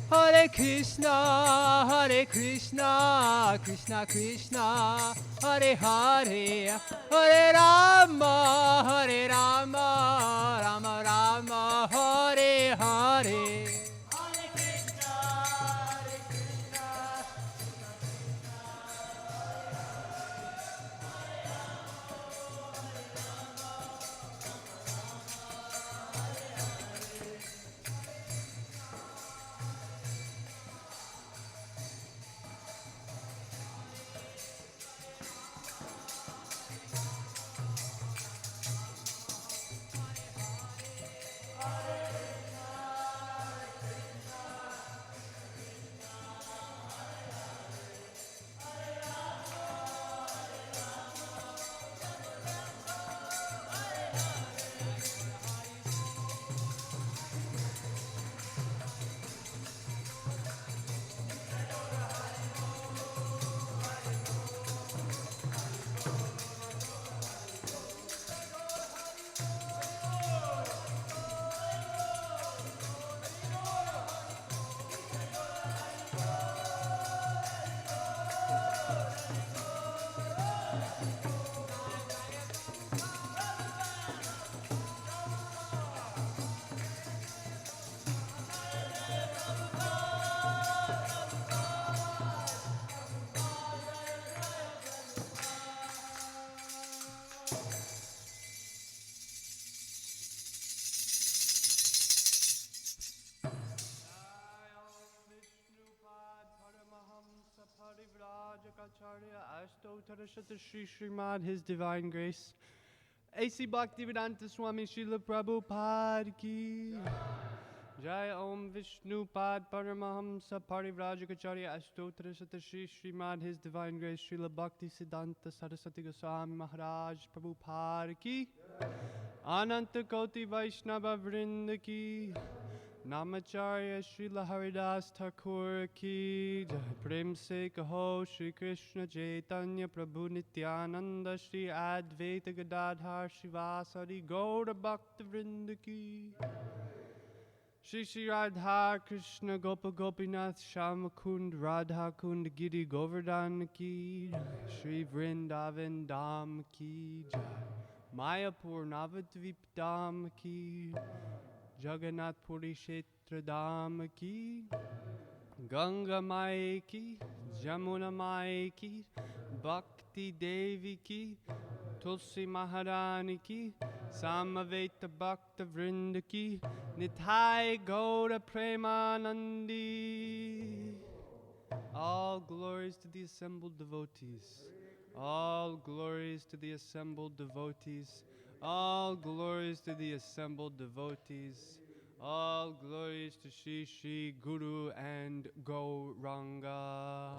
Hare Krishna, Krishna Krishna, Hare Hare, Hare Rama, Rama Rama, Hare Hare. Srimad, His Divine Grace. A.C. Bhaktivedanta Swami Srila Prabhupada ki. Jai Om Vishnu Pad Paramahamsa Parivrajagacharya Ashtottara Shri Srimad His Divine Grace Srila Bhakti Siddhanta Saraswati Goswami Maharaj Prabhupada ki. Ananta Koti Vaishnava Vrinda ki. Namacharya Srila Haridas Thakur ki. Jai Prem Se Kaho Shri Krishna Chaitanya Prabhu Nityananda Shri Advaita Gadadhar Shivasari Gaura Bhakta Vrinda ki. Shri Shri Radha Krishna Gopa Gopinath Shamakund Radha Kund Giri Govardhan ki. Shri Vrindavan Dham ki. Jai Mayapur Navadvip Dham ki. Jagannath Puri Kshetra Dham ki. Ganga Mai ki. Jamuna Mai ki. Bhakti Devi ki. Tulsi Maharani ki. Samaveta Bhakta Vrinda ki. Nitai Gaura Premanandi. All glories to the assembled devotees. All glories to the assembled devotees. All glories to the assembled devotees. All glories to Shri Shri Guru and Gauranga.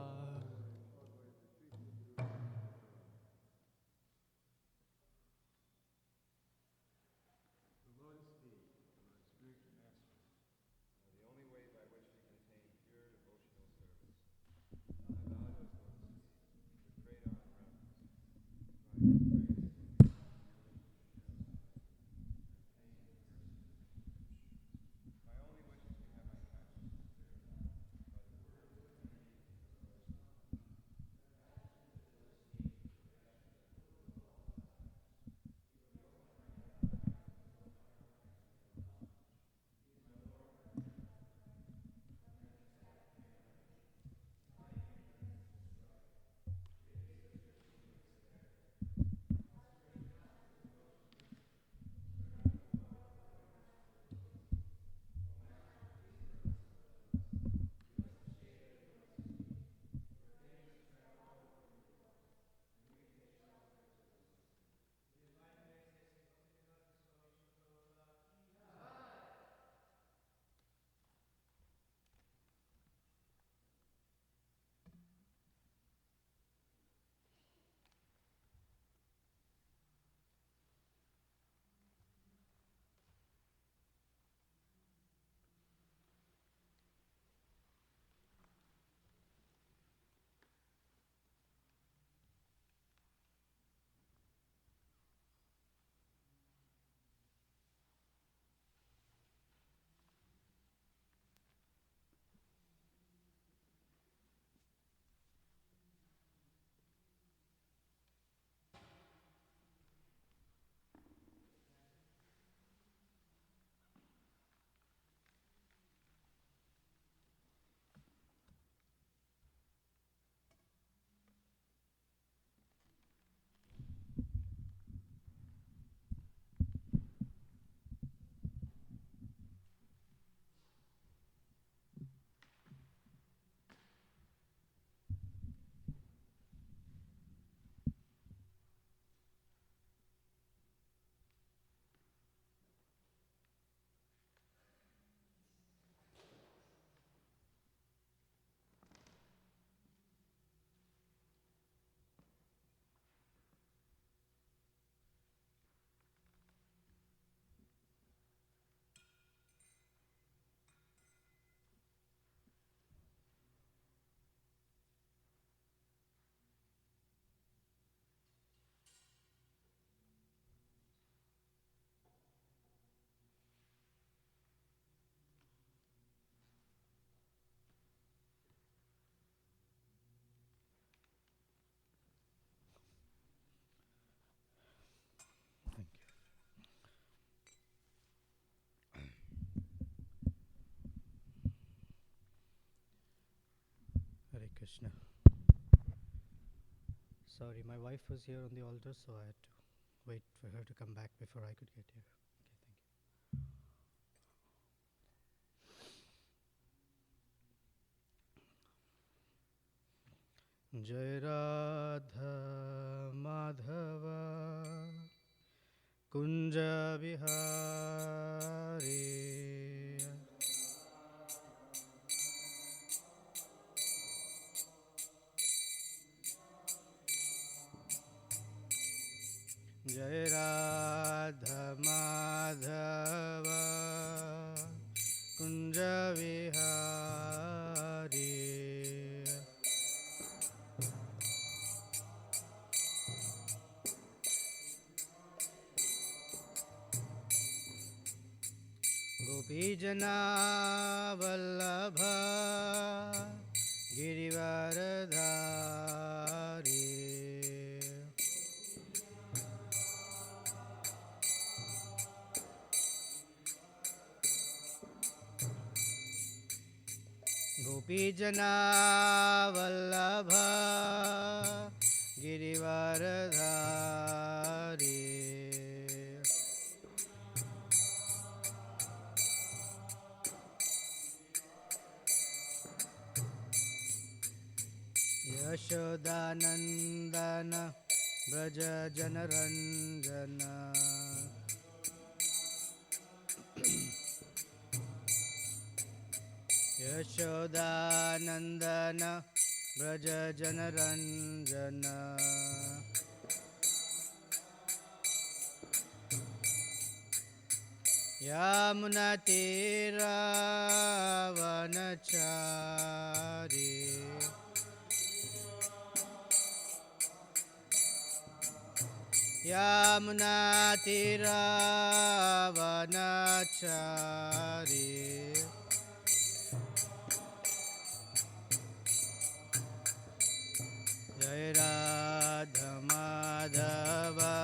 Krishna. Sorry, my wife was here on the altar, so I had to wait for her to come back before I could get here. Okay, thank you. Jai Radha Madhava Kunja Bihari Jai Radha Madhava Kunja Vihari Gopijana Vallabha Girivaradhari Gopijana Vallabha Girivaradhari Yashodanandana Braja Janaranjana Yashodanandana Braja Janaranjana Yamunatira Vanachari Yamunatira Vanachari Jai Radha Madhava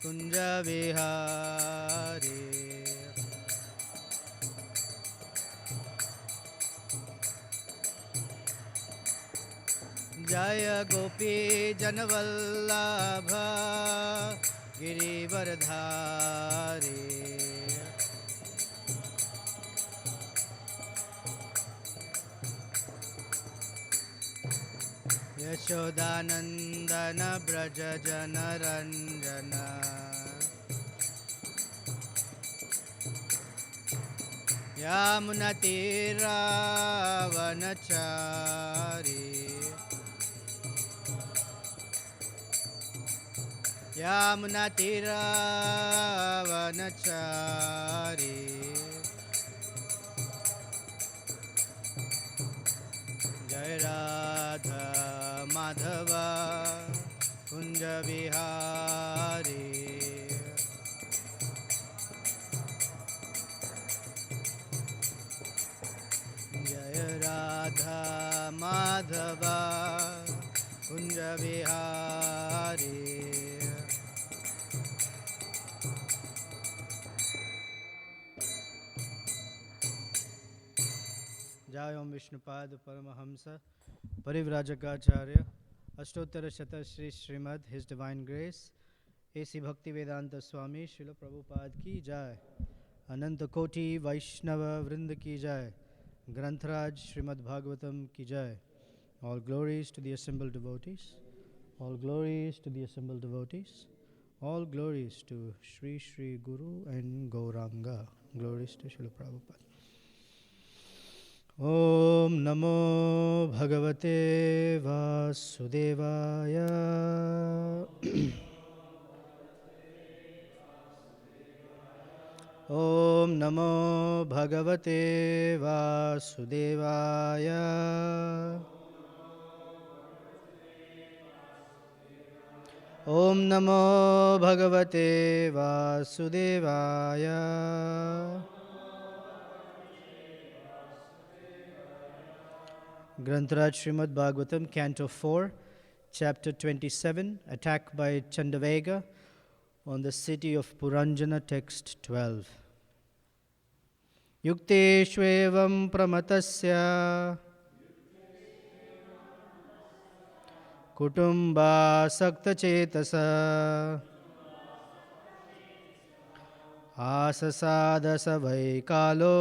Kunja Vihari Jaya Gopi Janavallabha Girivaradhari Yashodanandana Braja Janaranjana Yamunatira Vanachari Yamunatira Vanachari Jai Radha Madhava Kunja Vihari Jai Radha Madhava Kunja Vihari Jai Om Vishnupada Paramahamsa Parivrajagacharya Ashtottara Shata Shri Srimad His Divine Grace A.C. Bhaktivedanta Swami Srila Prabhupada Ki Jai Ananta Koti Vaishnava Vrinda Ki Jai Granthraj Srimad Bhagavatam Ki Jai All glories to the assembled devotees All glories to the assembled devotees All glories to Sri Sri Guru and Gauranga Glories to Srila Prabhupada Om Namo Bhagavate Vasudevaya Om Namo Bhagavate Vasudevaya Om Namo Bhagavate Vasudevaya Grantaraj Srimad Bhagavatam, Canto 4, Chapter 27, Attack by Chandavega on the city of Puranjana, Text 12. Yukteshvevam pramatasya कुटुम्बासक्तचेतसा आससादस वै कालो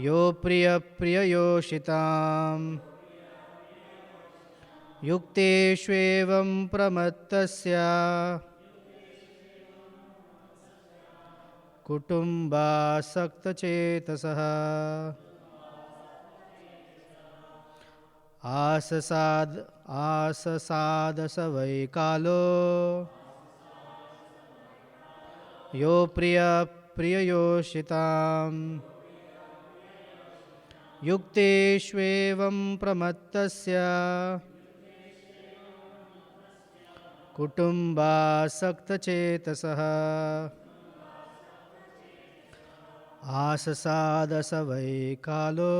यो प्रियप्रिययोषिताम् युक्तेष्वेवं प्रमत्तस्य कुटुम्बासक्तचेतसः आससादस वै कालो यो प्रियप्रिययोषिताम् युक्तेष्वेवं प्रमत्तस्य कुटुम्बासक्तचेतसः आससादस वै कालो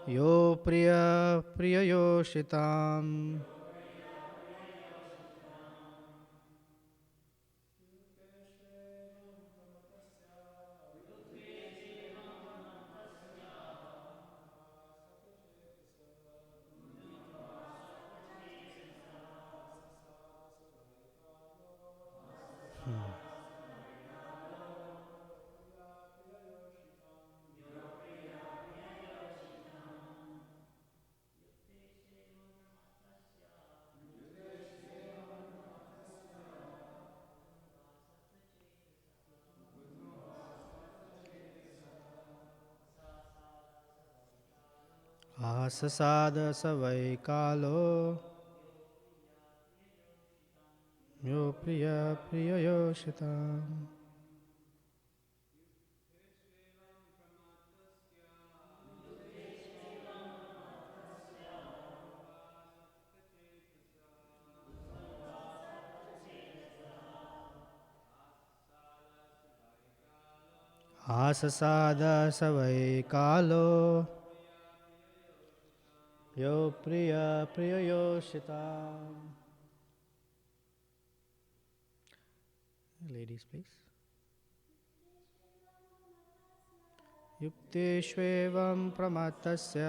यो प्रियप्रिययोषिताम् आससादस वै कालो यो प्रियप्रिययोषिताम् आससादस वै कालो यो प्रियप्रिययोषिताम् Ladies, please. युक्तेष्वेवं प्रमत्तस्य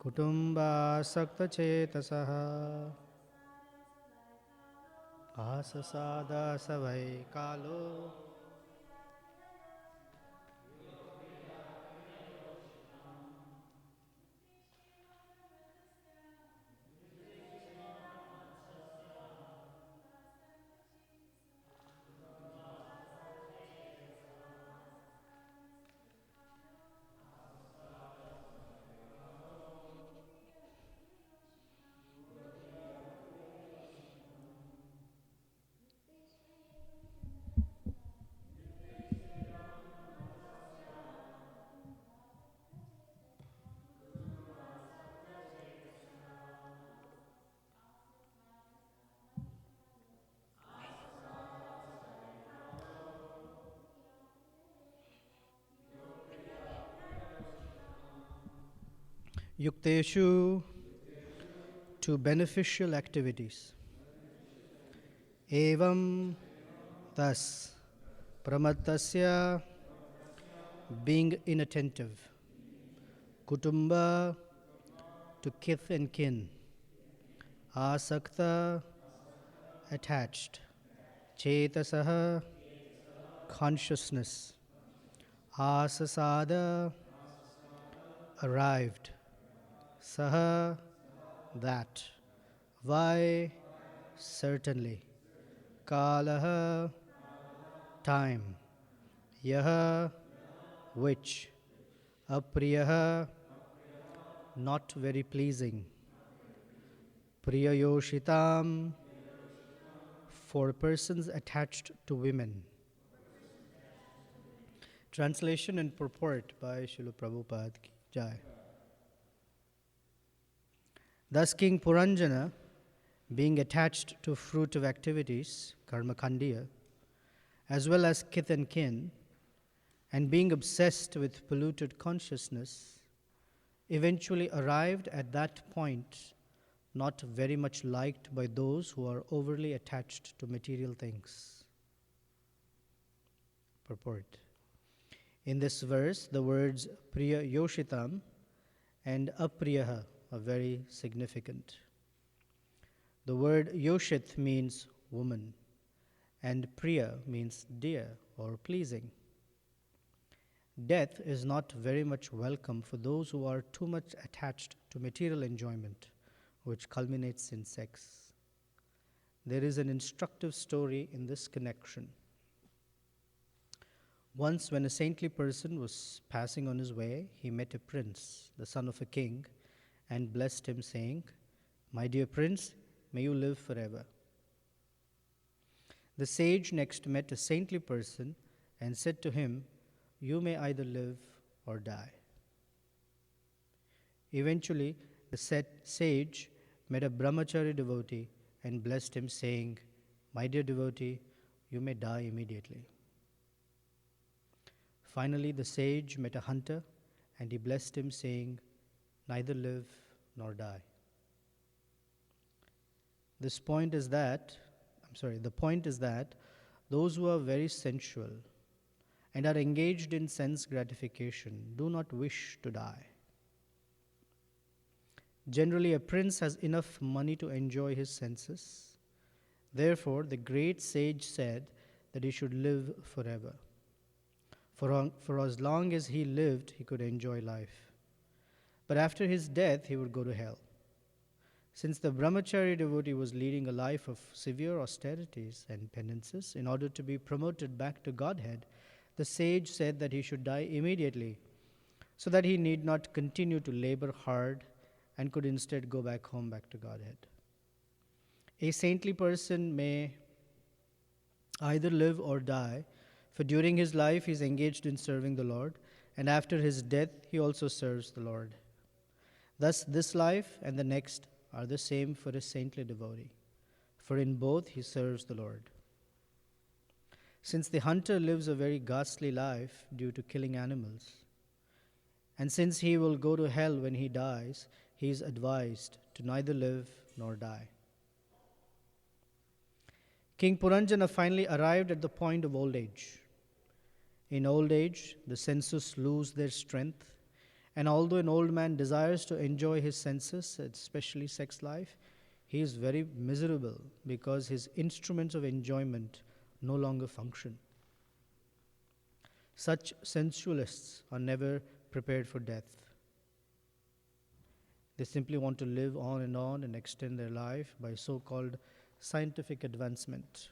कुटुम्बासक्तचेतसः आससादस वै कालो Yukteshu, to beneficial activities. Evam, thus, pramattasya, being inattentive. Kutumba, to kith and kin. Asakta, attached. Chetasaha, consciousness. Asasada, arrived. Saha, that. Vai, certainly. Kalaha, time. Yaha, which. Apriyaha, not very pleasing. Priyayoshitam, for persons attached to women. Translation and purport by Srila Prabhupada ki Jai. Thus King Puranjana, being attached to fruitive activities, karma khandiya, as well as kith and kin, and being obsessed with polluted consciousness, eventually arrived at that point not very much liked by those who are overly attached to material things. Purport. In this verse, the words Priya Yoshitam and Apriyaha are very significant. The word Yoshit means woman, and Priya means dear or pleasing. Death is not very much welcome for those who are too much attached to material enjoyment, which culminates in sex. There is an instructive story in this connection. Once, when a saintly person was passing on his way, he met a prince, the son of a king, and blessed him, saying, "My dear prince, may you live forever." The sage next met a saintly person and said to him, "You may either live or die." Eventually, the sage met a brahmachari devotee and blessed him, saying, "My dear devotee, you may die immediately." Finally, the sage met a hunter and he blessed him, saying, "Neither live nor die." The point is that those who are very sensual and are engaged in sense gratification do not wish to die. Generally, a prince has enough money to enjoy his senses. Therefore, the great sage said that he should live forever. For as long as he lived, he could enjoy life. But after his death, he would go to hell. Since the brahmachari devotee was leading a life of severe austerities and penances in order to be promoted back to Godhead, the sage said that he should die immediately, so that he need not continue to labor hard and could instead go back home, back to Godhead. A saintly person may either live or die, for during his life he is engaged in serving the Lord, and after his death he also serves the Lord. Thus, this life and the next are the same for a saintly devotee, for in both he serves the Lord. Since the hunter lives a very ghastly life due to killing animals, and since he will go to hell when he dies, he is advised to neither live nor die. King Puranjana finally arrived at the point of old age. In old age, the senses lose their strength, and although an old man desires to enjoy his senses, especially sex life, he is very miserable because his instruments of enjoyment no longer function. Such sensualists are never prepared for death. They simply want to live on and extend their life by so-called scientific advancement.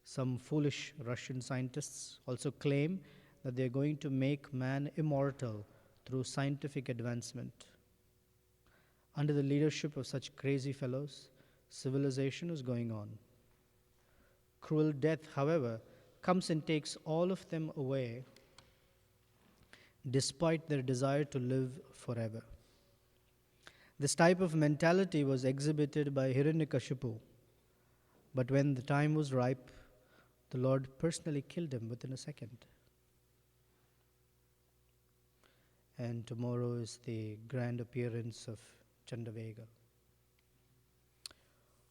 Some foolish Russian scientists also claim that they are going to make man immortal through scientific advancement. Under the leadership of such crazy fellows, civilization is going on. Cruel death, however, comes and takes all of them away, despite their desire to live forever. This type of mentality was exhibited by Hiranyakashipu, but when the time was ripe, the Lord personally killed him within a second. And tomorrow is the grand appearance of Chandavega.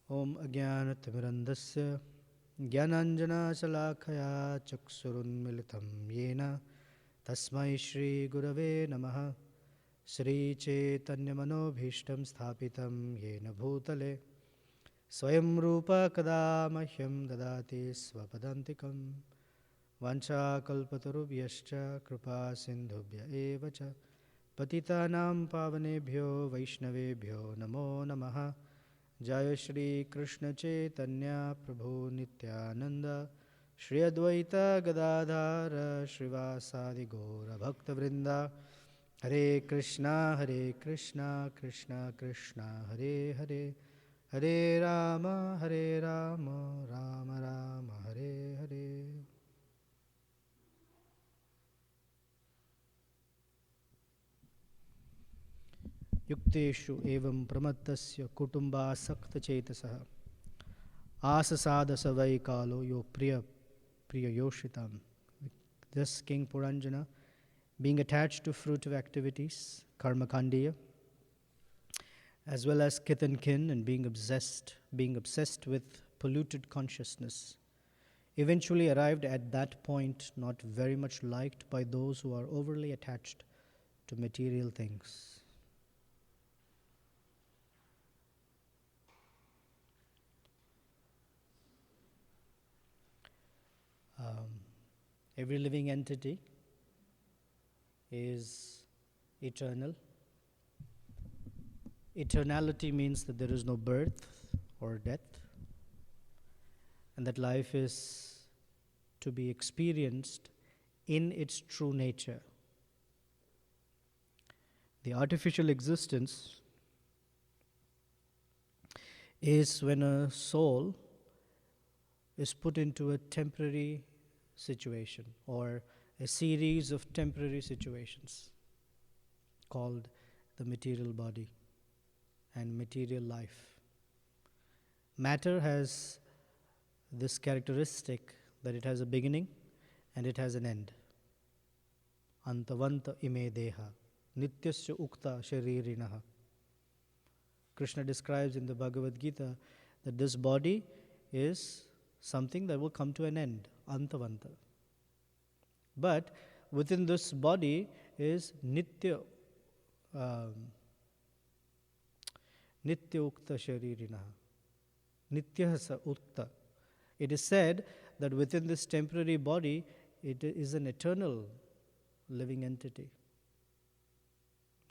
Om Ajnanatimirandasya Jnananjana Shalakaya Chaksurunmilitam Yena Tasmai Shri Gurave Namaha Shri Chaitanya Manobhishtam Sthapitam Yena Bhutale Swayam Rupa Kada Mahyam Dadati Swapadantikam Vancha Kalpatarubhyascha Kripa Sindhubhya Evacha Patitanam Pavanebhyo Vaishnavebhyo Namo Namaha Jaya Shri Krishna Chaitanya Prabhu Nityananda Shri Advaita Gadadhara Srivasadi Gaura Bhakta Vrinda Hare Krishna Krishna Krishna Hare Hare Hare Rama Rama Rama Hare Hare. Yukteshu evam pramattasya kutumba sakta chetasaha asasada savai kalo yo priya yoshitam. Thus King Puranjana, being attached to fruitive activities, karma kandiya, as well as kith and kin, and being obsessed with polluted consciousness, eventually arrived at that point not very much liked by those who are overly attached to material things. Every living entity is eternal. Eternality means that there is no birth or death, and that life is to be experienced in its true nature. The artificial existence is when a soul is put into a temporary situation or a series of temporary situations called the material body and material life. Matter has this characteristic that it has a beginning and it has an end. Antavanta ime deha, nityasya ukta sharirinaha. Krishna describes in the Bhagavad Gita that this body is something that will come to an end, antavanta. But within this body is nitya ukta sharirinaha. Nitya sa ukta. It is said that within this temporary body, it is an eternal living entity.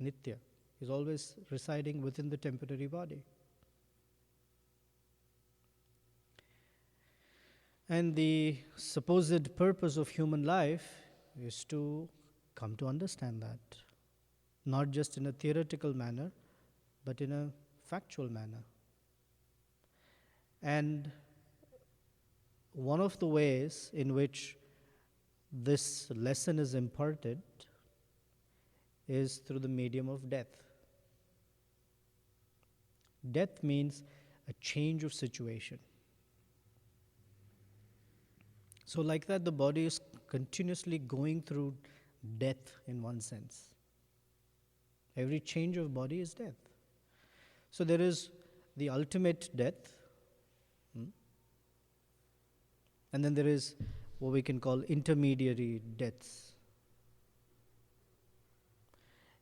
Nitya is always residing within the temporary body. And the supposed purpose of human life is to come to understand that, not just in a theoretical manner, but in a factual manner. And one of the ways in which this lesson is imparted is through the medium of death. Death means a change of situation. So like that, the body is continuously going through death in one sense. Every change of body is death. So there is the ultimate death, and then there is what we can call intermediary deaths.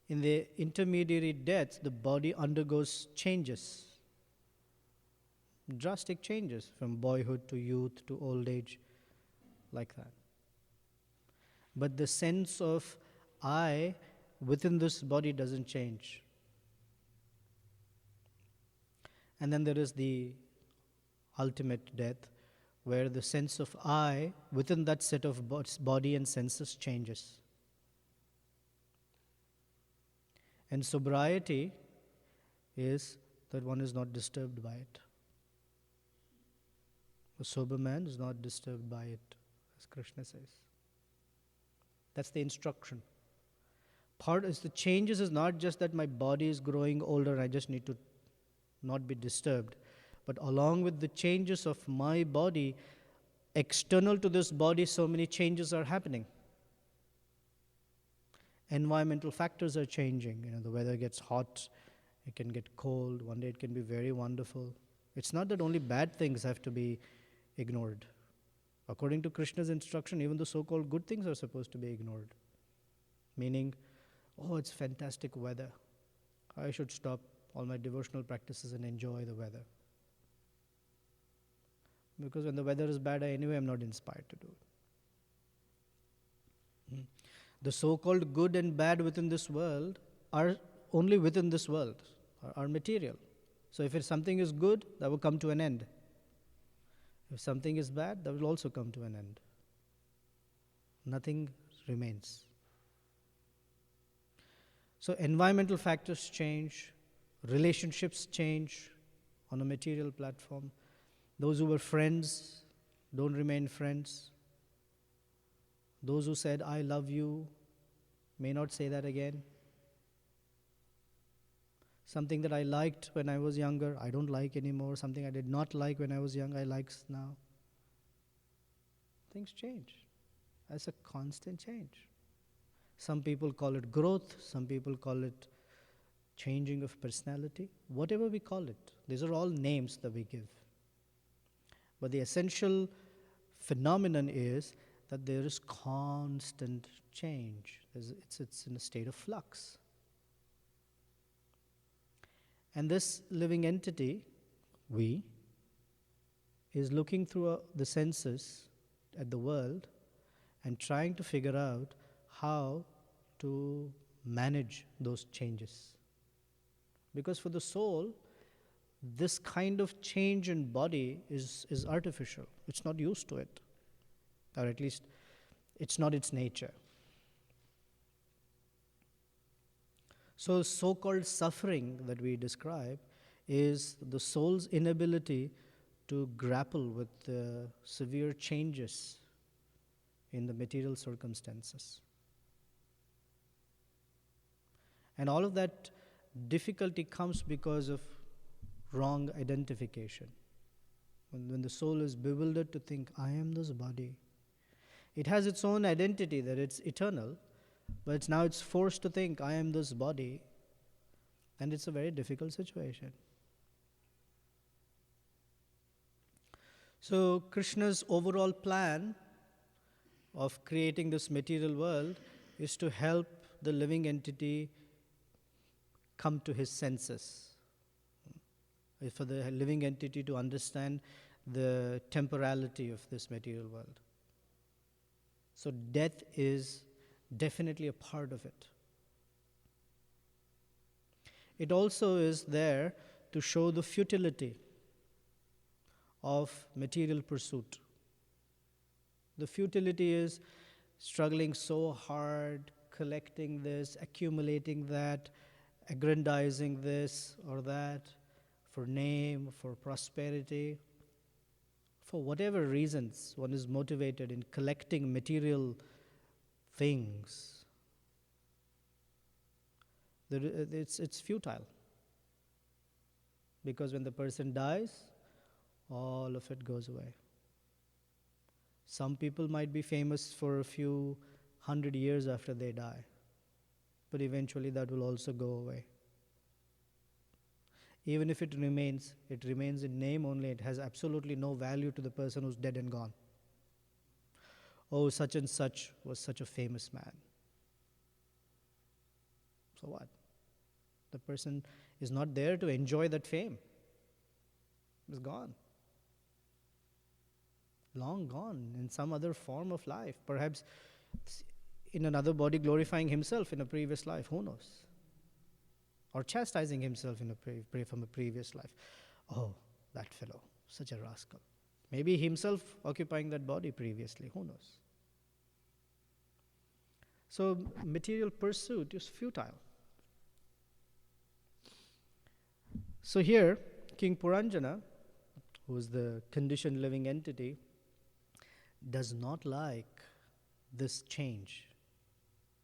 In the intermediary deaths, the body undergoes changes, drastic changes from boyhood to youth to old age, like that. But the sense of I within this body doesn't change. And then there is the ultimate death, where the sense of I within that set of body and senses changes. And sobriety is that one is not disturbed by it. A sober man is not disturbed by it, as Krishna says. That's the instruction. Part is the changes is not just that my body is growing older, I just need to not be disturbed. But along with the changes of my body, external to this body, so many changes are happening. Environmental factors are changing. The weather gets hot, it can get cold, one day it can be very wonderful. It's not that only bad things have to be ignored. According to Krishna's instruction, even the so-called good things are supposed to be ignored. Meaning, oh, it's fantastic weather. I should stop all my devotional practices and enjoy the weather. Because when the weather is bad, anyway I'm not inspired to do it. The so-called good and bad within this world are only within this world, are material. So if something is good, that will come to an end. If something is bad, that will also come to an end. Nothing remains. So environmental factors change, relationships change on a material platform. Those who were friends don't remain friends. Those who said, I love you, may not say that again. Something that I liked when I was younger, I don't like anymore. Something I did not like when I was young, I like now. Things change. That's a constant change. Some people call it growth, some people call it changing of personality. Whatever we call it, these are all names that we give. But the essential phenomenon is that there is constant change. It's in a state of flux. And this living entity, we, is looking through the senses at the world and trying to figure out how to manage those changes. Because for the soul, this kind of change in body is artificial. It's not used to it. Or at least, it's not its nature. So, so-called suffering that we describe is the soul's inability to grapple with the severe changes in the material circumstances. And all of that difficulty comes because of wrong identification. When the soul is bewildered to think, I am this body. It has its own identity that it's eternal, but now it's forced to think, I am this body. And it's a very difficult situation. So Krishna's overall plan of creating this material world is to help the living entity come to his senses. For the living entity to understand the temporality of this material world. So death is definitely a part of it. It also is there to show the futility of material pursuit. The futility is struggling so hard, collecting this, accumulating that, aggrandizing this or that, for name, for prosperity. For whatever reasons one is motivated in collecting material things, it's futile. Because when the person dies, all of it goes away. Some people might be famous for a few 100 years after they die, but eventually that will also go away. Even if it remains in name only. It has absolutely no value to the person who's dead and gone. Oh, such and such was such a famous man. So what? The person is not there to enjoy that fame. It's gone. Long gone in some other form of life. Perhaps in another body glorifying himself in a previous life. Who knows? Or chastising himself from a previous life. Oh, that fellow, such a rascal. Maybe himself occupying that body previously, who knows? So material pursuit is futile. So here, King Puranjana, who is the conditioned living entity, does not like this change,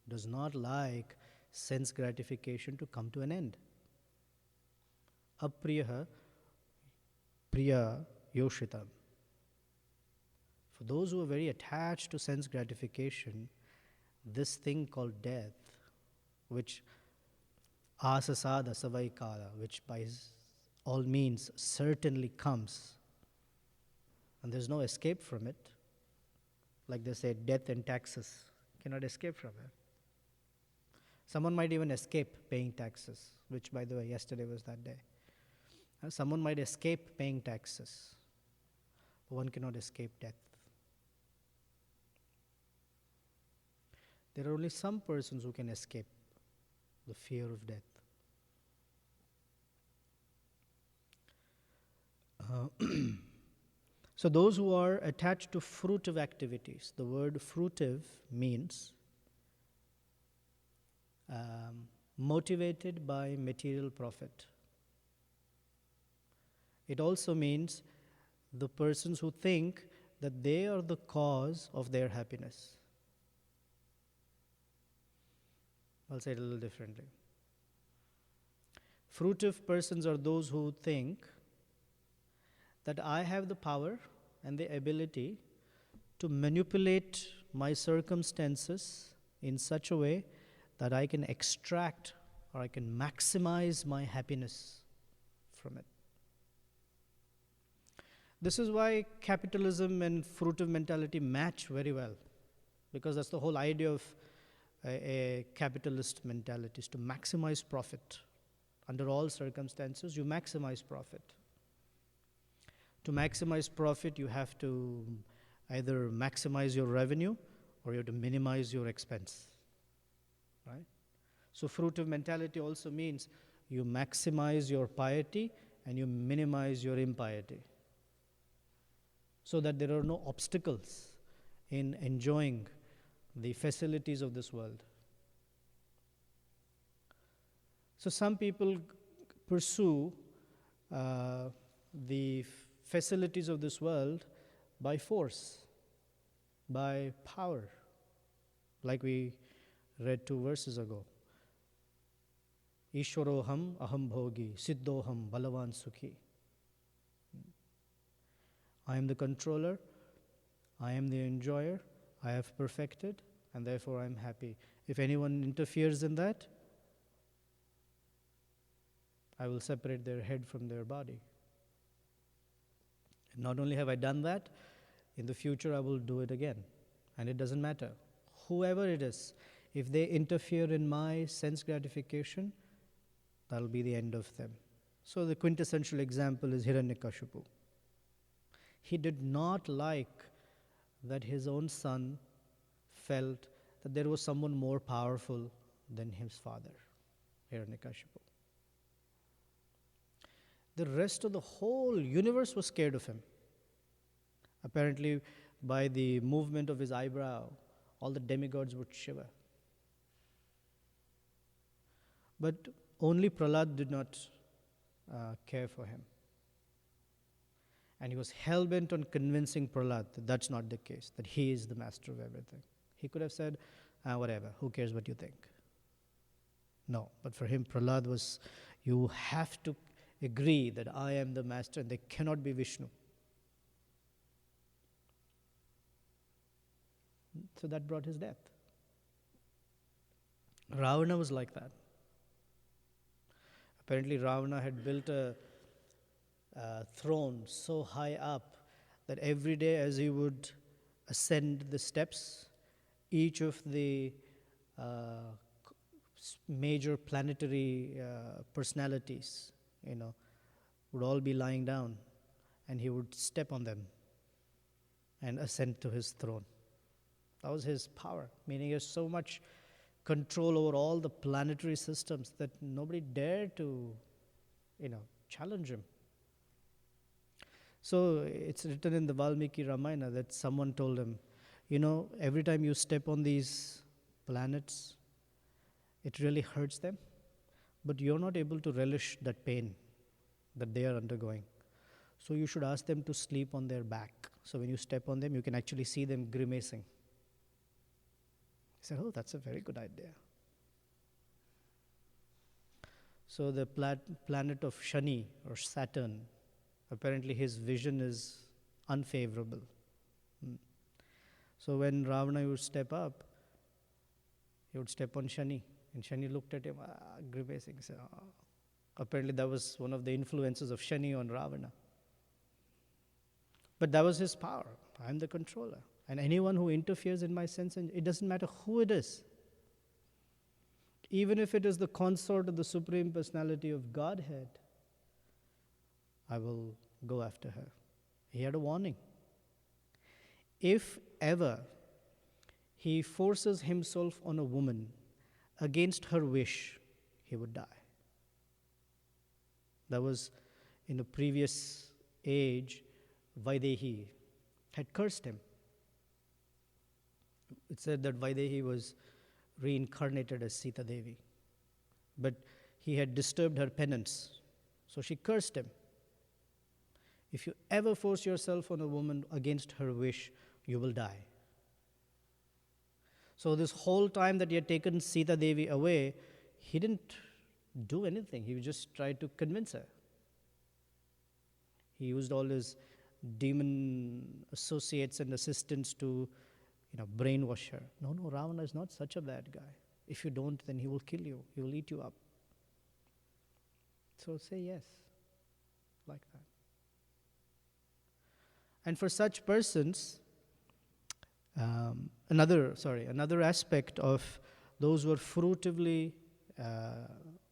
does not like sense gratification to come to an end. Apriyaha priya yoshitam. For those who are very attached to sense gratification, this thing called death, which asasada savaikala, which by all means certainly comes, and there's no escape from it. Like they say, death and taxes, cannot escape from it. Someone might even escape paying taxes, which, by the way, yesterday was that day. Someone might escape paying taxes, but one cannot escape death. There are only some persons who can escape the fear of death. So those who are attached to fruitive activities, the word fruitive means motivated by material profit. It also means the persons who think that they are the cause of their happiness. I'll say it a little differently. Fruitive persons are those who think that I have the power and the ability to manipulate my circumstances in such a way that I can extract or I can maximize my happiness from it. This is why capitalism and fruitive mentality match very well, because that's the whole idea of a capitalist mentality, is to maximize profit. Under all circumstances, you maximize profit. To maximize profit, you have to either maximize your revenue or you have to minimize your expense, right? So fruitive mentality also means you maximize your piety and you minimize your impiety, so that there are no obstacles in enjoying the facilities of this world. So some people pursue the facilities of this world by force, by power, like we read 2 verses ago. Ishwaroham aham bhogi, siddhoham balavan sukhi. I am the controller, I am the enjoyer, I have perfected, and therefore I am happy. If anyone interferes in that, I will separate their head from their body. And not only have I done that, in the future I will do it again. And it doesn't matter. Whoever it is, if they interfere in my sense gratification, that will be the end of them. So the quintessential example is Hiranyakashipu. He did not like that his own son felt that there was someone more powerful than his father, Hiranyakashipu. The rest of the whole universe was scared of him. Apparently, by the movement of his eyebrow, all the demigods would shiver. But only Prahlad did not care for him. And he was hell-bent on convincing Prahlad that that's not the case, that he is the master of everything. He could have said, whatever, who cares what you think? No, but for him, Prahlad was, you have to agree that I am the master and there cannot be Vishnu. So that brought his death. Ravana was like that. Apparently Ravana had built a throne so high up that every day as he would ascend the steps, each of the major planetary personalities, would all be lying down, and he would step on them and ascend to his throne. That was his power, meaning he has so much control over all the planetary systems that nobody dared to, challenge him. So it's written in the Valmiki Ramayana that someone told him, every time you step on these planets, it really hurts them, but you're not able to relish that pain that they are undergoing. So you should ask them to sleep on their back. So when you step on them, you can actually see them grimacing. He said, oh, that's a very good idea. So the planet of Shani or Saturn, apparently his vision is unfavorable. So when Ravana would step up, he would step on Shani. And Shani looked at him, grimacing. He said, apparently that was one of the influences of Shani on Ravana. But that was his power. I'm the controller. And anyone who interferes in my sense, and it doesn't matter who it is, even if it is the consort of the Supreme Personality of Godhead, I will go after her. He had a warning. If ever he forces himself on a woman against her wish, he would die. That was in a previous age, Vaidehi had cursed him. It said that Vaidehi was reincarnated as Sita Devi. But he had disturbed her penance, so she cursed him. If you ever force yourself on a woman against her wish, you will die. So this whole time that he had taken Sita Devi away, he didn't do anything. He just tried to convince her. He used all his demon associates and assistants to, brainwash her. No, Ravana is not such a bad guy. If you don't, then he will kill you. He will eat you up. So say yes, like that. And for such persons, another aspect of those who are fruitively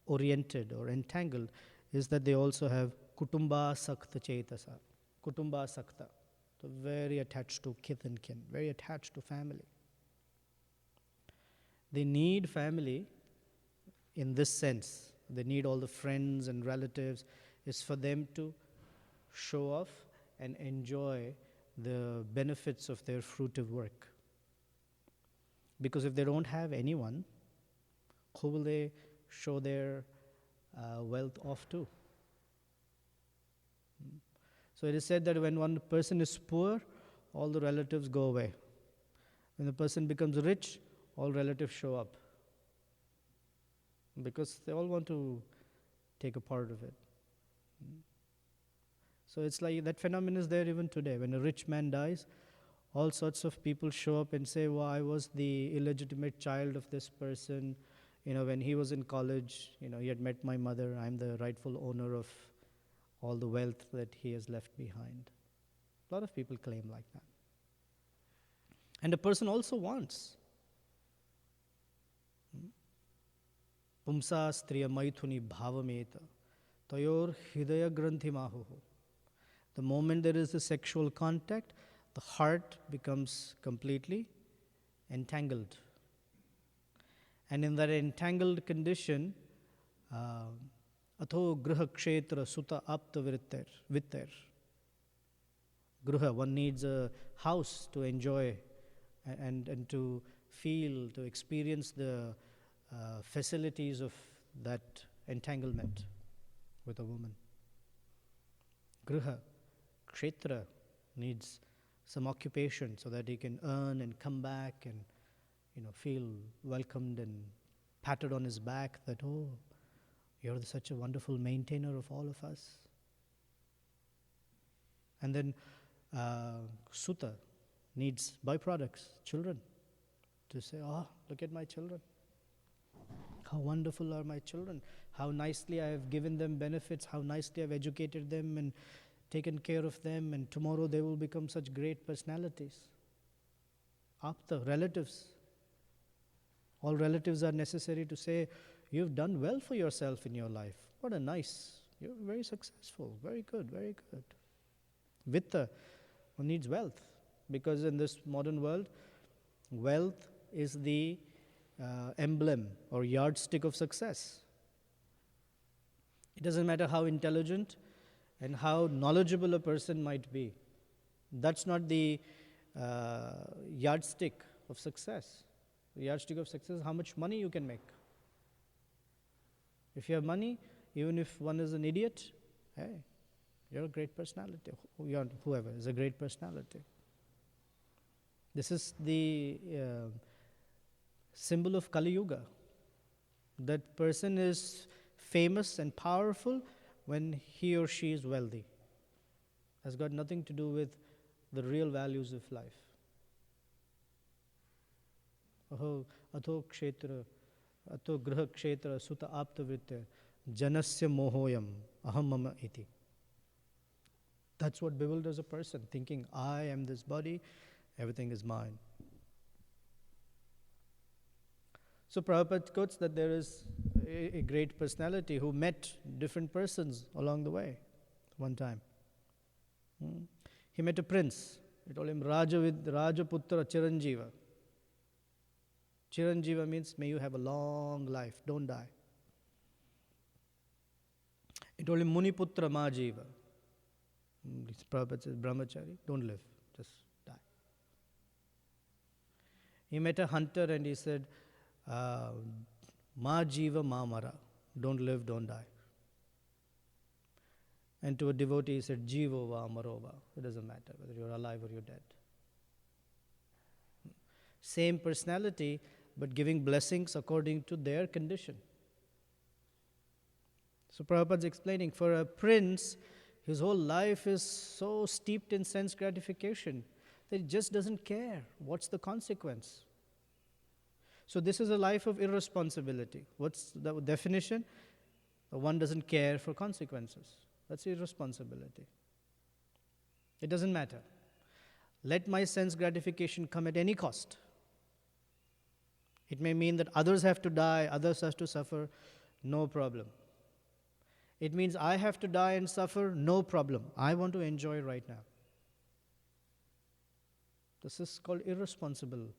oriented or entangled is that they also have kutumba sakta chetasa. Kutumba sakta. So very attached to kith and kin, very attached to family. They need family in this sense. They need all the friends and relatives, is for them to show off and enjoy the benefits of their fruitive work. Because if they don't have anyone, who will they show their wealth off to? So it is said that when one person is poor, all the relatives go away. When the person becomes rich, all relatives show up. Because they all want to take a part of it. So it's like that phenomenon is there even today. When a rich man dies, all sorts of people show up and say, well, I was the illegitimate child of this person. When he was in college, he had met my mother. I'm the rightful owner of all the wealth that he has left behind. A lot of people claim like that. And a person also wants. Pumsa striya maithuni bhavameta tayor hidaya granthi mahuhu. The moment there is a sexual contact, the heart becomes completely entangled. And in that entangled condition, Atho gruha kshetra suta apta vitter. Gruha, one needs a house to enjoy and to feel, to experience the facilities of that entanglement with a woman. Gruha, kshetra, needs some occupation so that he can earn and come back and feel welcomed and patted on his back that, oh, you're such a wonderful maintainer of all of us. And then Sutta needs byproducts, children, to say, oh, look at my children. How wonderful are my children. How nicely I have given them benefits, how nicely I've educated them and taken care of them, and tomorrow they will become such great personalities. Apta, relatives. All relatives are necessary to say, you've done well for yourself in your life. What a nice, you're very successful, very good, very good. Vitta, one needs wealth, because in this modern world, wealth is the emblem or yardstick of success. It doesn't matter how intelligent and how knowledgeable a person might be. That's not the yardstick of success. The yardstick of success is how much money you can make. If you have money, even if one is an idiot, hey, you're a great personality. Whoever is a great personality. This is the symbol of Kali Yuga. That person is famous and powerful when he or she is wealthy. Has got nothing to do with the real values of life. Aho graha kshetra sutta apta vritte janasya mohoyam aham mama iti. That's what bewilders a person, thinking, I am this body, everything is mine. So Prabhupada quotes that there is a great personality who met different persons along the way one time. He met a prince. He told him, Rajaputra Chiranjiva. Chiranjiva means, may you have a long life, don't die. He told him, Muniputra Majiva. Prabhupada says, Brahmachari, don't live, just die. He met a hunter and he said, Ma Jiva Ma Mara, don't live, don't die. And to a devotee he said, Jivo Va Marova, it doesn't matter whether you're alive or you're dead. Same personality, but giving blessings according to their condition. So Prabhupada's explaining, for a prince, his whole life is so steeped in sense gratification that he just doesn't care. What's the consequence? So this is a life of irresponsibility. What's the definition? One doesn't care for consequences. That's irresponsibility. It doesn't matter. Let my sense gratification come at any cost. It may mean that others have to die, others have to suffer, no problem. It means I have to die and suffer, no problem. I want to enjoy right now. This is called irresponsibly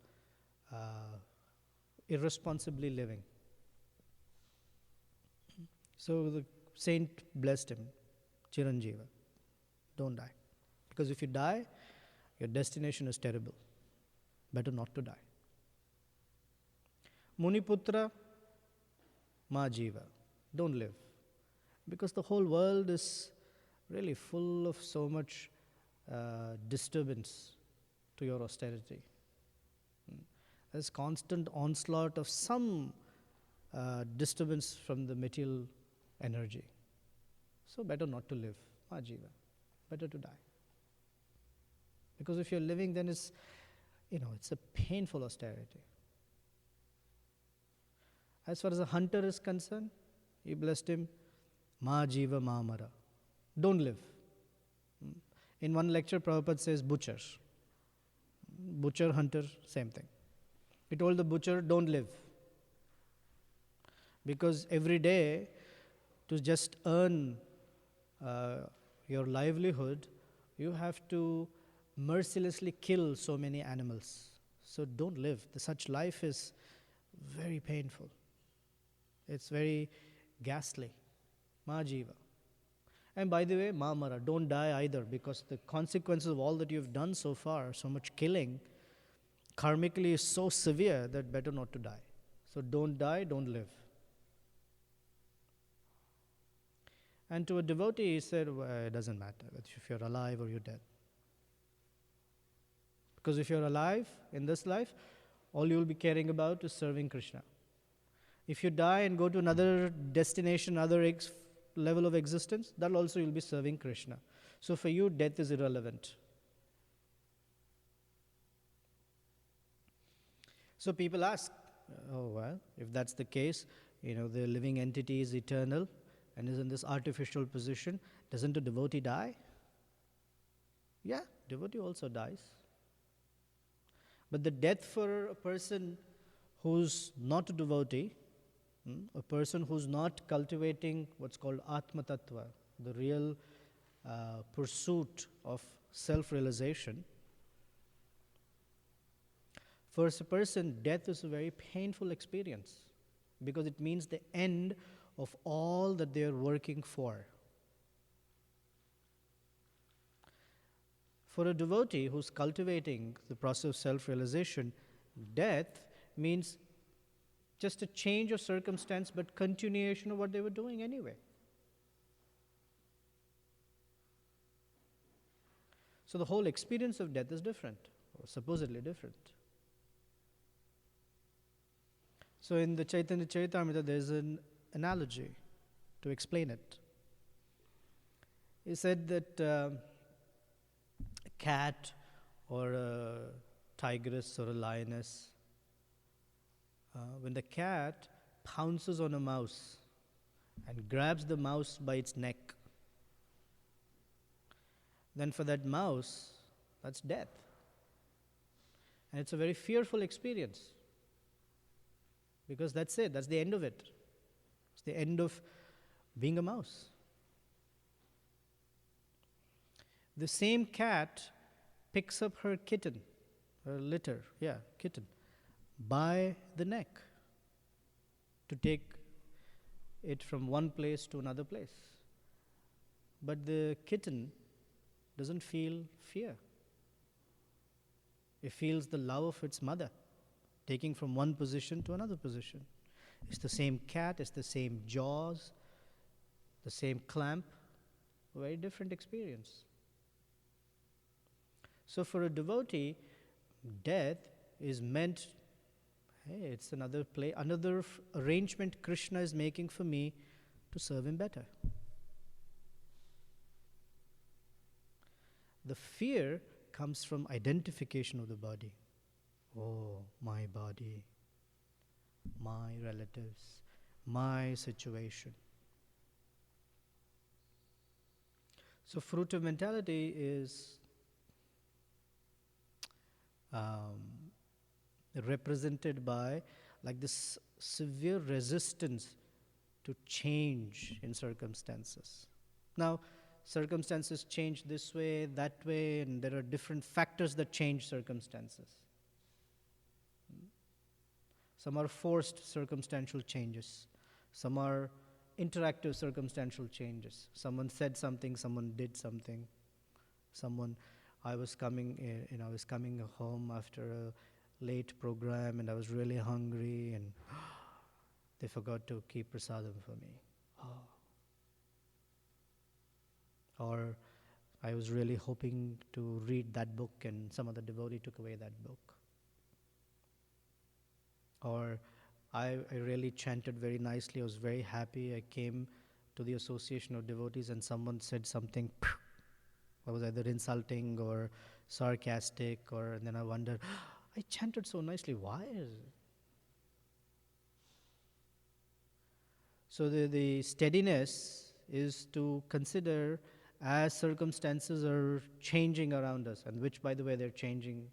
living. So the saint blessed him, Chiranjeeva, don't die. Because if you die, your destination is terrible. Better not to die. Muniputra, ma jiva, don't live. Because the whole world is really full of so much disturbance to your austerity. There's constant onslaught of some disturbance from the material energy. So better not to live, ma jiva, better to die. Because if you're living, then it's a painful austerity. As far as a hunter is concerned, he blessed him, ma jiva ma mara. Don't live. In one lecture, Prabhupada says butcher. Butcher, hunter, same thing. He told the butcher, don't live. Because every day, to just earn your livelihood, you have to mercilessly kill so many animals. So don't live. Such life is very painful. It's very ghastly. Ma jiva. And by the way, ma mara, don't die either, because the consequences of all that you've done so far, so much killing, karmically is so severe that better not to die. So don't die, don't live. And to a devotee, he said, well, it doesn't matter if you're alive or you're dead. Because if you're alive in this life, all you'll be caring about is serving Krishna. If you die and go to another destination, other level of existence, that also you'll be serving Krishna. So for you, death is irrelevant. So people ask, oh well, if that's the case, the living entity is eternal and is in this artificial position, doesn't a devotee die? Yeah, devotee also dies. But the death for a person who's not a devotee, a person who's not cultivating what's called Atma Tattva, the real pursuit of self-realization, for a person, death is a very painful experience because it means the end of all that they are working for. For a devotee who's cultivating the process of self-realization, death means just a change of circumstance, but continuation of what they were doing anyway. So the whole experience of death is different, or supposedly different. So in the Chaitanya Charitamrita, there's an analogy to explain it. He said that a cat or a tigress or a lioness, when the cat pounces on a mouse and grabs the mouse by its neck, then for that mouse, that's death. And it's a very fearful experience. Because that's it, that's the end of it. It's the end of being a mouse. The same cat picks up her kitten, her litter, kitten, by the neck to take it from one place to another place. But the kitten doesn't feel fear. It feels the love of its mother, taking from one position to another position. It's the same cat, it's the same jaws, the same clamp, a very different experience. So for a devotee, death is meant, hey, it's another arrangement Krishna is making for me to serve him better. The fear comes from identification of the body. Oh, my body, my relatives, my situation. So fruitive mentality is um, represented by like this severe resistance to change in circumstances. Now, circumstances change this way, that way, and there are different factors that change circumstances. Some are forced circumstantial changes. Some are interactive circumstantial changes. Someone said something, someone did something. I was coming home after a late program and I was really hungry and they forgot to keep prasadam for me. Or I was really hoping to read that book and some other devotee took away that book. Or I really chanted very nicely, I was very happy, I came to the association of devotees and someone said something that was either insulting or sarcastic, and then I wondered, I chanted so nicely, why is it? So the steadiness is to consider as circumstances are changing around us, and which, by the way, they're changing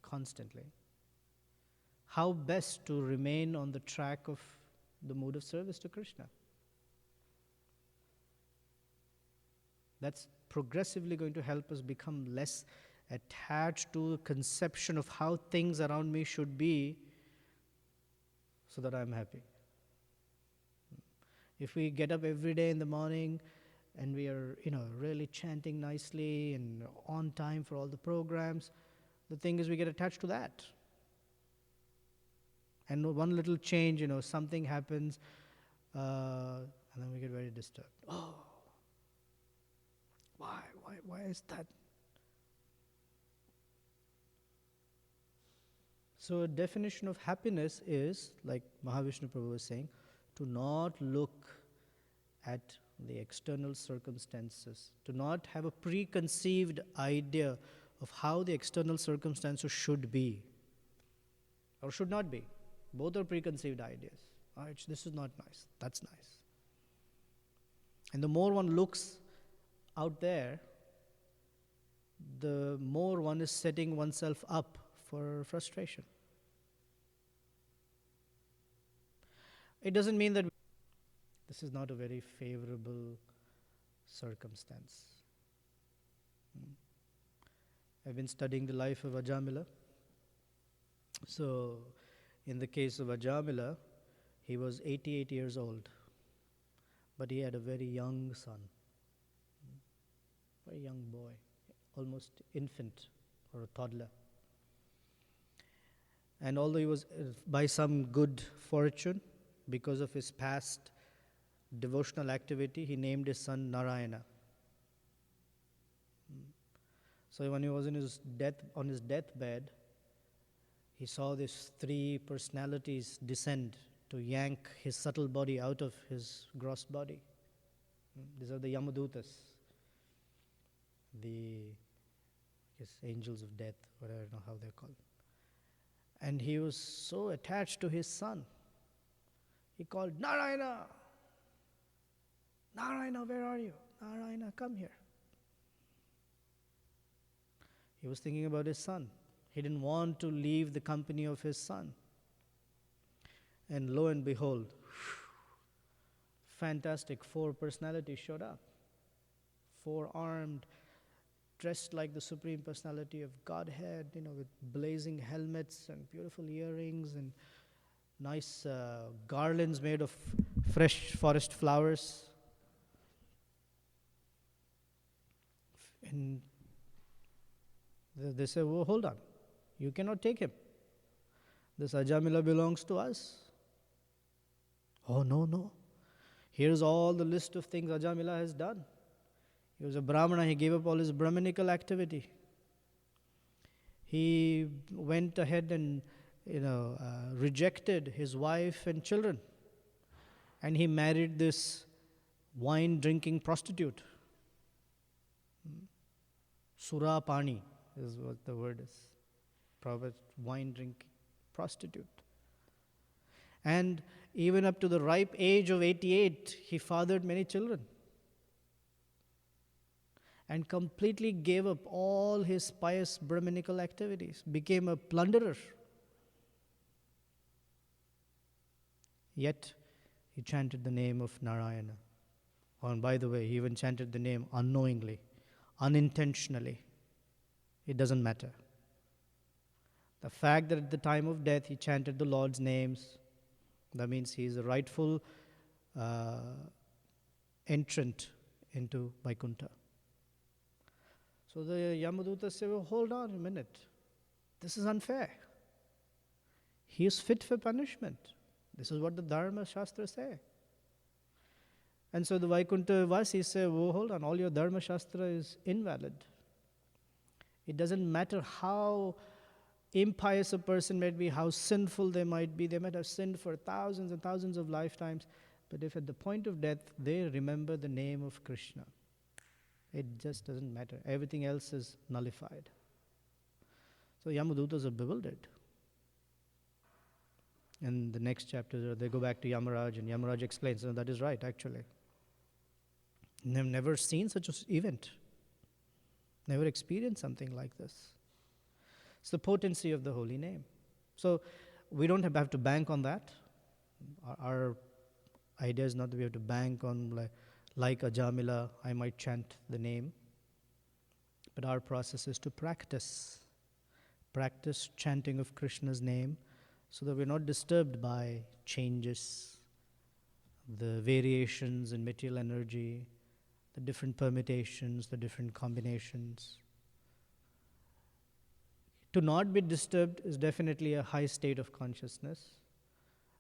constantly, how best to remain on the track of the mood of service to Krishna. That's progressively going to help us become less attached to the conception of how things around me should be so that I'm happy. If we get up every day in the morning and we are, really chanting nicely and on time for all the programs, the thing is we get attached to that. And one little change, something happens, and then we get very disturbed. Oh, why is that? So a definition of happiness is, like Mahavishnu Prabhu was saying, to not look at the external circumstances, to not have a preconceived idea of how the external circumstances should be or should not be. Both are preconceived ideas. This is not nice, that's nice. And the more one looks out there, the more one is setting oneself up for frustration. It doesn't mean that this is not a very favorable circumstance. I've been studying the life of Ajamila. So, in the case of Ajamila, he was 88 years old, but he had a very young son, very young boy, almost infant or a toddler. And although he was, by some good fortune, because of his past devotional activity, he named his son Narayana. So when he was on his deathbed, he saw these three personalities descend to yank his subtle body out of his gross body. These are the Yamadutas, the angels of death, whatever, I don't know how they're called. And he was so attached to his son. He called, Narayana! Narayana, where are you? Narayana, come here. He was thinking about his son. He didn't want to leave the company of his son. And lo and behold, fantastic 4 personalities showed up. 4 armed, dressed like the Supreme Personality of Godhead, with blazing helmets and beautiful earrings and nice garlands made of fresh forest flowers. And they say, well, hold on. You cannot take him. This Ajamila belongs to us. Oh, no. Here's all the list of things Ajamila has done. He was a Brahmana. He gave up all his Brahminical activity. He went ahead and, rejected his wife and children. And he married this wine-drinking prostitute. Surapani is what the word is. Probably wine-drinking prostitute. And even up to the ripe age of 88, he fathered many children. and completely gave up all his pious Brahminical activities, became a plunderer. Yet, he chanted the name of Narayana. Oh, and by the way, he even chanted the name unknowingly, unintentionally. It doesn't matter. The fact that at the time of death he chanted the Lord's names, that means he is a rightful entrant into Vaikuntha. So the Yamaduta said, well, hold on a minute. This is unfair. He is fit for punishment. This is what the Dharma Shastra say. And so the Vaikuntha Vasi said, well, hold on, all your Dharma Shastra is invalid. It doesn't matter how impious a person might be, how sinful they might be. They might have sinned for thousands and thousands of lifetimes. But if at the point of death, they remember the name of Krishna, it just doesn't matter. Everything else is nullified. So Yamadutas are bewildered. In the next chapter, they go back to Yamaraj, and Yamaraj explains, no, that is right, actually. They've never seen such an event. Never experienced something like this. It's the potency of the holy name. So we don't have to bank on that. Our idea is not that we have to bank on like a Jamila, I might chant the name. But our process is to practice chanting of Krishna's name so that we're not disturbed by changes, the variations in material energy, the different permutations, the different combinations. To not be disturbed is definitely a high state of consciousness.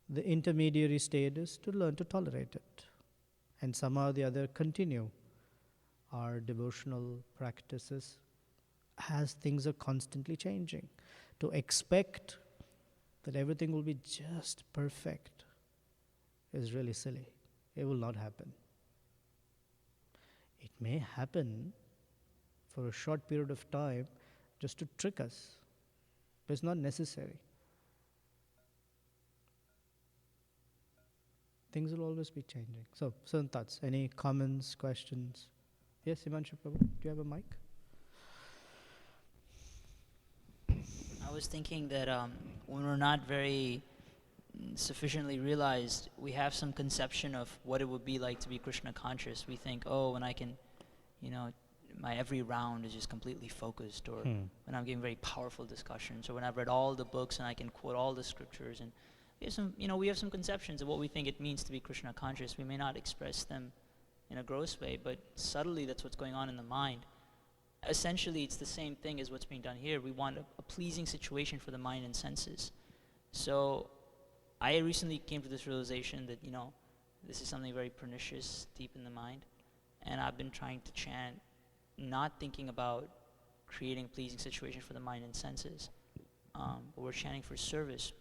The intermediary state is to learn to tolerate it and somehow or the other continue our devotional practices as things are constantly changing. To expect that everything will be just perfect is really silly. It will not happen. It may happen for a short period of time just to trick us, but it's not necessary. Things will always be changing. So, certain thoughts. Any comments, questions? Yes, Himanshu Prabhu, do you have a mic? I was thinking that when we're not very sufficiently realized, we have some conception of what it would be like to be Krishna conscious. We think, oh, when I can, my every round is just completely focused, or when I'm getting very powerful discussions, or when I've read all the books and I can quote all the scriptures, and we have some conceptions of what we think it means to be Krishna conscious. We may not express them in a gross way, but subtly that's what's going on in the mind. Essentially, it's the same thing as what's being done here. We want a pleasing situation for the mind and senses. So I recently came to this realization that, this is something very pernicious deep in the mind. And I've been trying to chant, not thinking about creating a pleasing situation for the mind and senses, but we're chanting for service.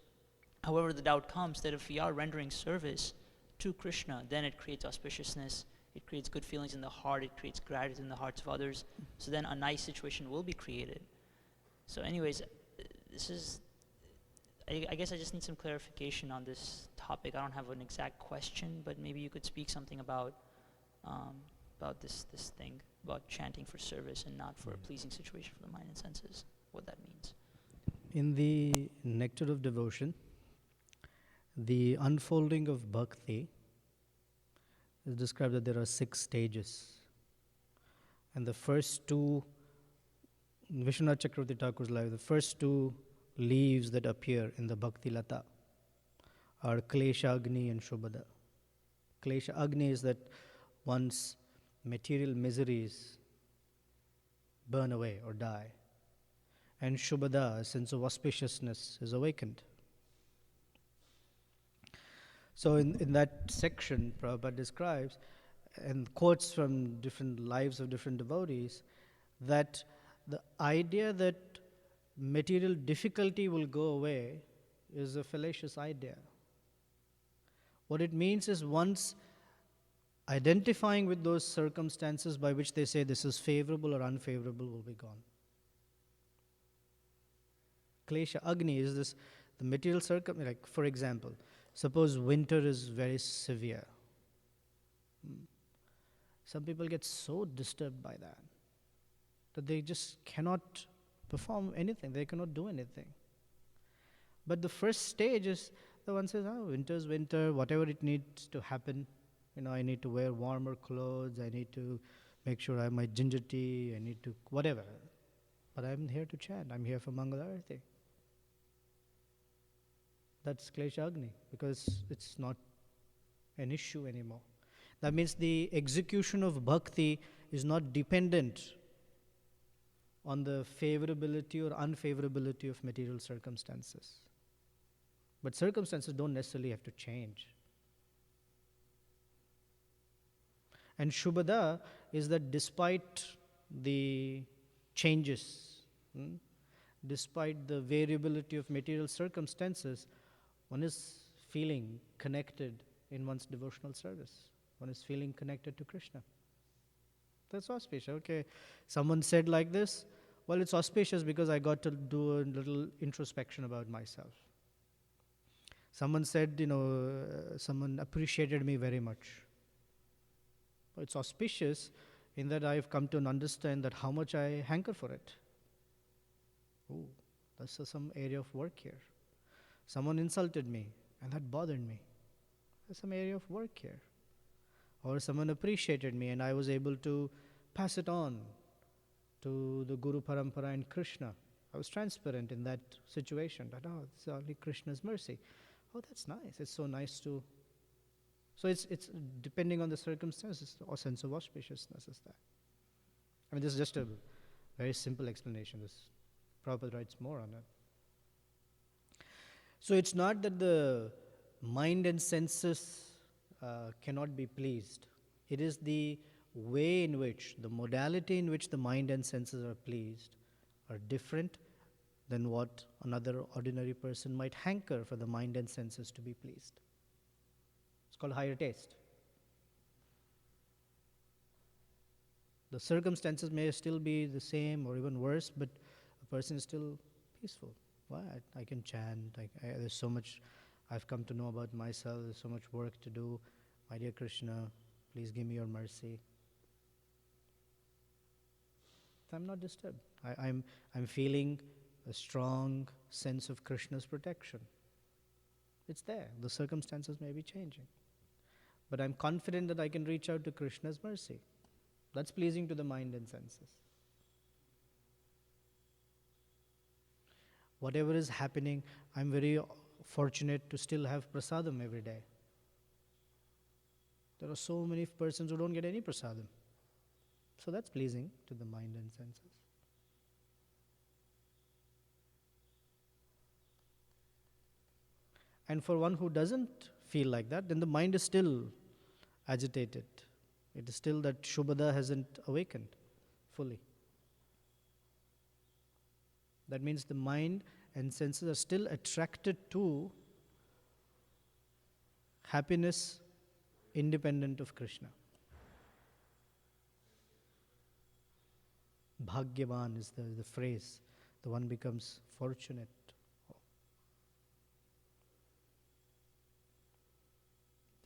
However, the doubt comes that if we are rendering service to Krishna, then it creates auspiciousness, it creates good feelings in the heart, it creates gratitude in the hearts of others. So then a nice situation will be created. So anyways, I guess I just need some clarification on this topic. I don't have an exact question, but maybe you could speak something about this thing, about chanting for service and not for a pleasing situation for the mind and senses, what that means. In the Nectar of Devotion, the unfolding of bhakti is described that there are 6 stages. And the first 2, Vishwanath Chakravarti Thakur's life, the first 2 leaves that appear in the Bhakti Lata are Klesha Agni and Shubhada. Klesha Agni is that once material miseries burn away or die, and Shubhada, a sense of auspiciousness, is awakened. So in that section, Prabhupada describes and quotes from different lives of different devotees that the idea that material difficulty will go away is a fallacious idea. What it means is once identifying with those circumstances by which they say this is favorable or unfavorable will be gone. Klesha Agni is the material like for example, suppose winter is very severe. Some people get so disturbed by that. that they just cannot perform anything, they cannot do anything. But the first stage is the one says, oh, winter's winter, whatever it needs to happen. I need to wear warmer clothes, I need to make sure I have my ginger tea, I need to, whatever. But I'm here to chant, I'm here for Mangala Arati. That's Klesha Agni, because it's not an issue anymore. That means the execution of bhakti is not dependent on the favorability or unfavorability of material circumstances. But circumstances don't necessarily have to change. And Shubhada is that despite the changes, despite the variability of material circumstances, one is feeling connected in one's devotional service. One is feeling connected to Krishna. That's auspicious. Okay, someone said like this, well, it's auspicious because I got to do a little introspection about myself. Someone said, someone appreciated me very much. It's auspicious in that I've come to understand that how much I hanker for it. Oh, that's some area of work here. Someone insulted me and that bothered me. There's some area of work here. Or someone appreciated me and I was able to pass it on to the Guru Parampara and Krishna. I was transparent in that situation that, it's only Krishna's mercy. Oh, that's nice. It's so nice to... So it's depending on the circumstances, or sense of auspiciousness is that. I mean, this is just a very simple explanation. This Prabhupada writes more on it. So it's not that the mind and senses cannot be pleased. It is the way in which, the modality in which the mind and senses are pleased are different than what another ordinary person might hanker for the mind and senses to be pleased. It's called higher taste. The circumstances may still be the same or even worse, but a person is still peaceful. Why? I can chant. There's so much I've come to know about myself. There's so much work to do. My dear Krishna, please give me your mercy. I'm not disturbed. I'm feeling a strong sense of Krishna's protection. It's there. The circumstances may be changing. But I'm confident that I can reach out to Krishna's mercy. That's pleasing to the mind and senses. Whatever is happening, I'm very fortunate to still have prasadam every day. There are so many persons who don't get any prasadam. So that's pleasing to the mind and senses. And for one who doesn't feel like that, then the mind is still agitated. It is still that Shubhada hasn't awakened fully. That means the mind and senses are still attracted to happiness independent of Krishna. Bhagyavan is the phrase. The one becomes fortunate.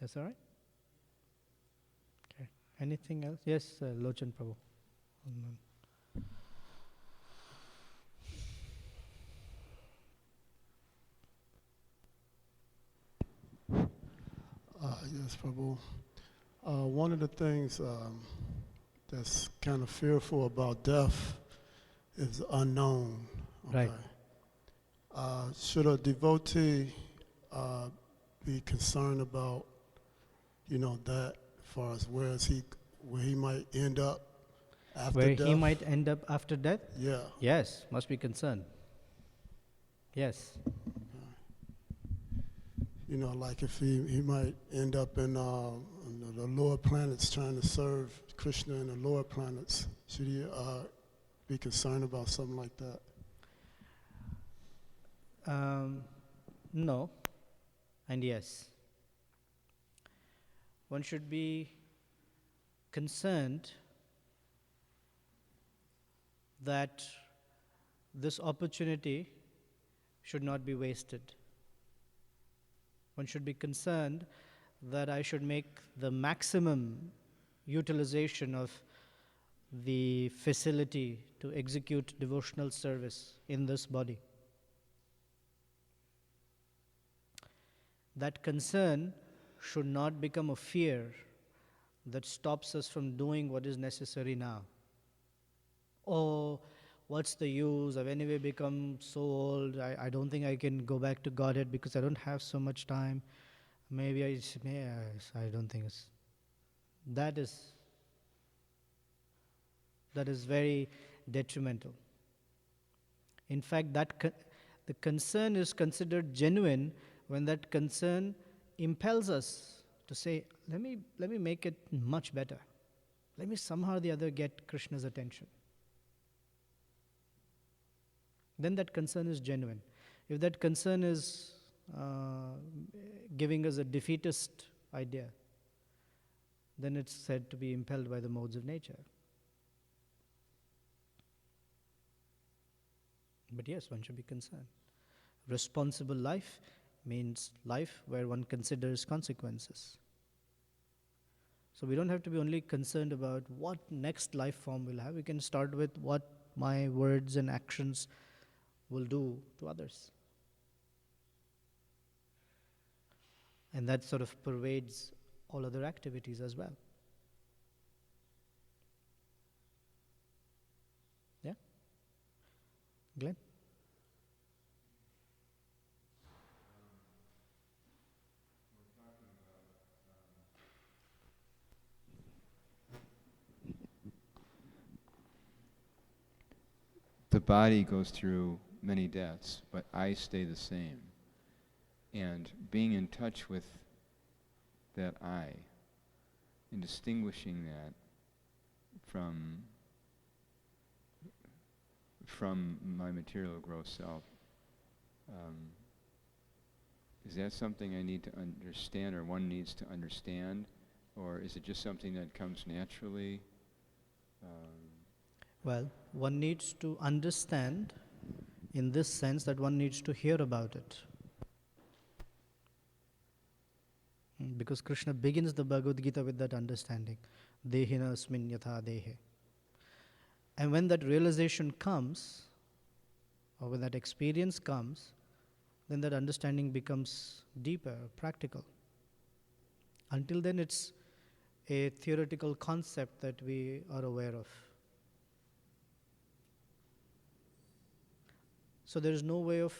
That's all right? Okay. Anything else? Yes, Lochan Prabhu. Yes, Prabhu. One of the things that's kind of fearful about death is unknown. Okay? Right. Should a devotee be concerned about, that as far as where he might end up after Where death? he might end up after death? Yeah. Yes, must be concerned. Yes. Like if he might end up in the lower planets trying to serve Krishna in the lower planets, should he be concerned about something like that? No, and yes. One should be concerned that this opportunity should not be wasted. One should be concerned that I should make the maximum utilization of the facility to execute devotional service in this body. That concern should not become a fear that stops us from doing what is necessary now. Oh, what's the use? I've anyway become so old. I don't think I can go back to Godhead because I don't have so much time. Maybe I don't think it's... That is very detrimental. In fact, the concern is considered genuine when that concern impels us to say, let me make it much better. Let me somehow or the other get Krishna's attention. Then that concern is genuine. If that concern is giving us a defeatist idea, then it's said to be impelled by the modes of nature. But yes, one should be concerned. Responsible life means life where one considers consequences. So we don't have to be only concerned about what next life form we'll have. We can start with what my words and actions will do to others. And that sort of pervades all other activities as well. Yeah? Glenn? The body goes through many deaths, but I stay the same. And being in touch with that I, and distinguishing that from my material gross self, is that something I need to understand, or one needs to understand, or is it just something that comes naturally? Well, one needs to understand in this sense that one needs to hear about it. Because Krishna begins the Bhagavad Gita with that understanding. Dehina asmin yatha dehe. And when that realization comes, or when that experience comes, then that understanding becomes deeper, practical. Until then, it's a theoretical concept that we are aware of. So there is no way of,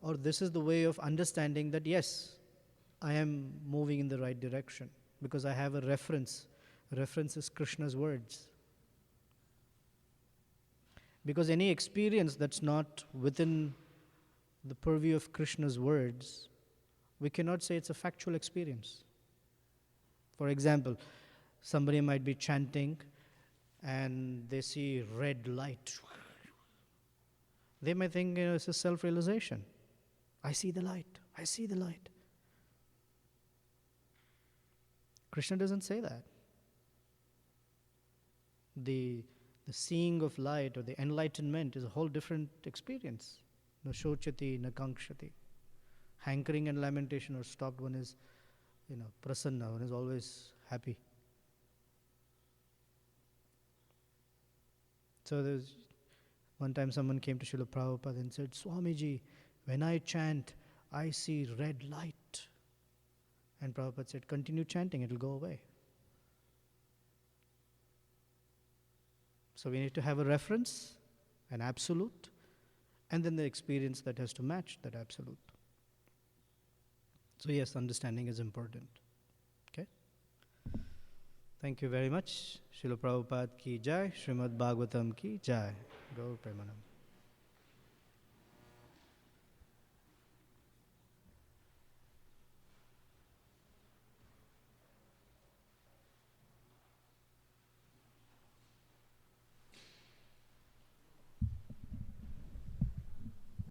or this is the way of understanding that yes, I am moving in the right direction because I have a reference. Reference is Krishna's words. Because any experience that's not within the purview of Krishna's words, we cannot say it's a factual experience. For example, somebody might be chanting and they see red light. They might think it's a self-realization. I see the light. I see the light. Krishna doesn't say that. The seeing of light or the enlightenment is a whole different experience. No shochati, no kankshati. Hankering and lamentation are stopped. One is, prasanna. One is always happy. So there's one time someone came to Srila Prabhupada and said, Swamiji, when I chant, I see red light. And Prabhupada said, continue chanting, it will go away. So we need to have a reference, an absolute, and then the experience that has to match that absolute. So yes, understanding is important. Okay? Thank you very much. Srila Prabhupada ki jai, Srimad Bhagavatam ki jai. Gaur Premanam.